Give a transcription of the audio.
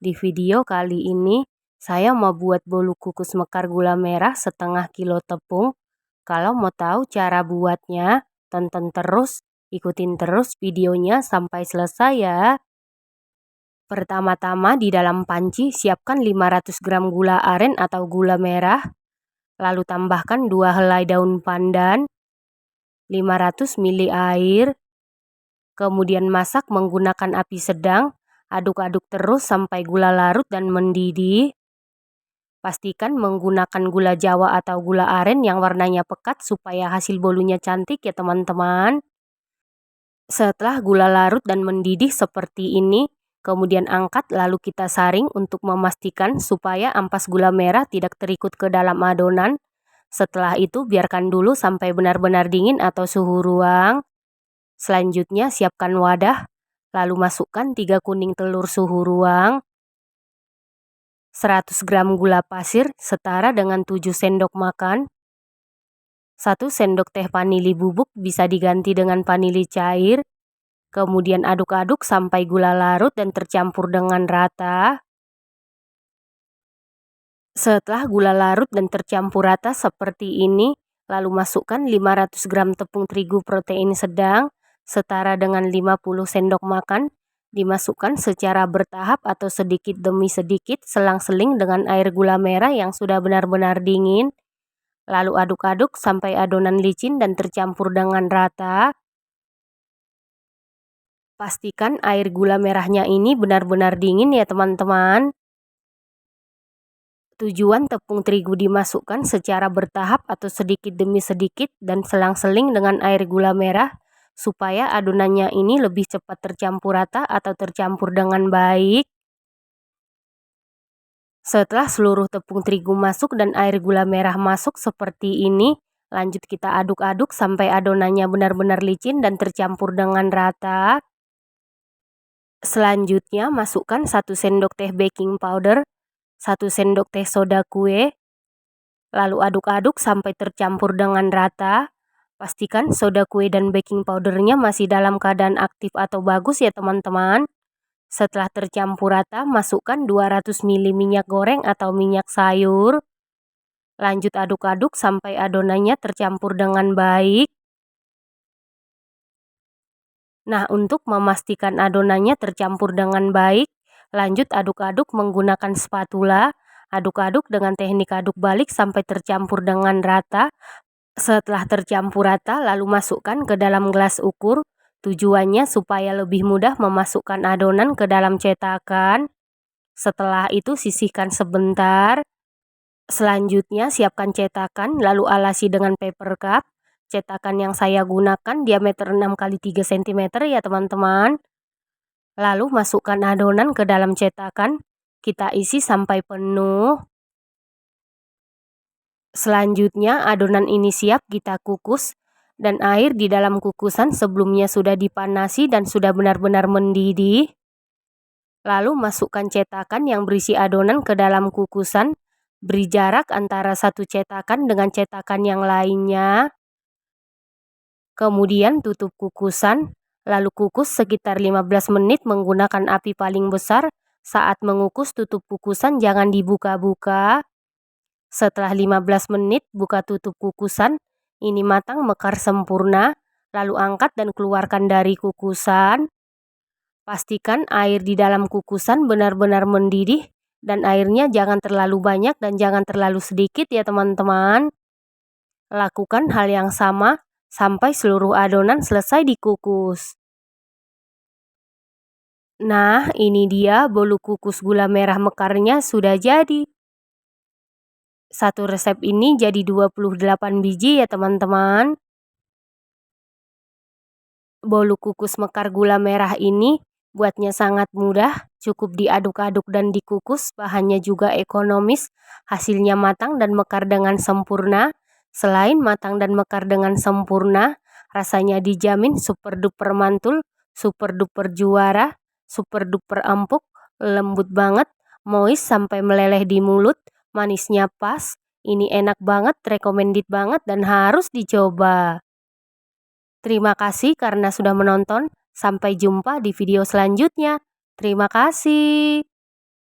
Di video kali ini, saya mau buat bolu kukus mekar gula merah setengah kilo tepung. Kalau mau tahu cara buatnya, tonton terus, ikutin terus videonya sampai selesai ya. Pertama-tama di dalam panci siapkan 500 gram gula aren atau gula merah. Lalu tambahkan 2 helai daun pandan, 500 ml air. Kemudian masak menggunakan api sedang. Aduk-aduk terus sampai gula larut dan mendidih. Pastikan menggunakan gula jawa atau gula aren yang warnanya pekat supaya hasil bolunya cantik ya teman-teman. Setelah gula larut dan mendidih seperti ini, kemudian angkat lalu kita saring untuk memastikan supaya ampas gula merah tidak terikut ke dalam adonan. Setelah itu biarkan dulu sampai benar-benar dingin atau suhu ruang. Selanjutnya siapkan wadah. Lalu masukkan 3 kuning telur suhu ruang, 100 gram gula pasir setara dengan 7 sendok makan, 1 sendok teh vanili bubuk bisa diganti dengan vanili cair. Kemudian aduk-aduk sampai gula larut dan tercampur dengan rata. Setelah gula larut dan tercampur rata seperti ini, lalu masukkan 500 gram tepung terigu protein sedang setara dengan 50 sendok makan, dimasukkan secara bertahap atau sedikit demi sedikit selang-seling dengan air gula merah yang sudah benar-benar dingin. Lalu aduk-aduk sampai adonan licin dan tercampur dengan rata. Pastikan air gula merahnya ini benar-benar dingin ya teman-teman. Tujuan tepung terigu dimasukkan secara bertahap atau sedikit demi sedikit dan selang-seling dengan air gula merah supaya adonannya ini lebih cepat tercampur rata atau tercampur dengan baik. Setelah seluruh tepung terigu masuk dan air gula merah masuk seperti ini, lanjut kita aduk-aduk sampai adonannya benar-benar licin dan tercampur dengan rata. Selanjutnya masukkan 1 sendok teh baking powder, 1 sendok teh soda kue, lalu aduk-aduk sampai tercampur dengan rata. Pastikan soda kue dan baking powdernya masih dalam keadaan aktif atau bagus ya teman-teman. Setelah tercampur rata, masukkan 200 ml minyak goreng atau minyak sayur. Lanjut aduk-aduk sampai adonannya tercampur dengan baik. Nah, untuk memastikan adonannya tercampur dengan baik, lanjut aduk-aduk menggunakan spatula. Aduk-aduk dengan teknik aduk balik sampai tercampur dengan rata. Setelah tercampur rata, lalu masukkan ke dalam gelas ukur. Tujuannya supaya lebih mudah memasukkan adonan ke dalam cetakan. Setelah itu sisihkan sebentar. Selanjutnya siapkan cetakan, lalu alasi dengan paper cup. Cetakan yang saya gunakan diameter 6x3 cm ya teman-teman. Lalu masukkan adonan ke dalam cetakan. Kita isi sampai penuh. Selanjutnya adonan ini siap kita kukus dan air di dalam kukusan sebelumnya sudah dipanasi dan sudah benar-benar mendidih. Lalu masukkan cetakan yang berisi adonan ke dalam kukusan. Beri jarak antara satu cetakan dengan cetakan yang lainnya. Kemudian tutup kukusan, lalu kukus sekitar 15 menit menggunakan api paling besar. Saat mengukus tutup kukusan jangan dibuka-buka. Setelah 15 menit buka tutup kukusan, ini matang mekar sempurna. Lalu angkat dan keluarkan dari kukusan. Pastikan air di dalam kukusan benar-benar mendidih dan airnya jangan terlalu banyak dan jangan terlalu sedikit ya teman-teman. Lakukan hal yang sama sampai seluruh adonan selesai dikukus. Nah, ini dia bolu kukus gula merah mekarnya sudah jadi. Satu resep ini jadi 28 biji ya teman-teman. Bolu kukus mekar gula merah ini buatnya sangat mudah, cukup diaduk-aduk dan dikukus, bahannya juga ekonomis, hasilnya matang dan mekar dengan sempurna. Selain matang dan mekar dengan sempurna, rasanya dijamin super duper mantul, super duper juara, super duper empuk, lembut banget, moist sampai meleleh di mulut, manisnya pas. Ini enak banget, recommended banget dan harus dicoba. Terima kasih karena sudah menonton. Sampai jumpa di video selanjutnya. Terima kasih.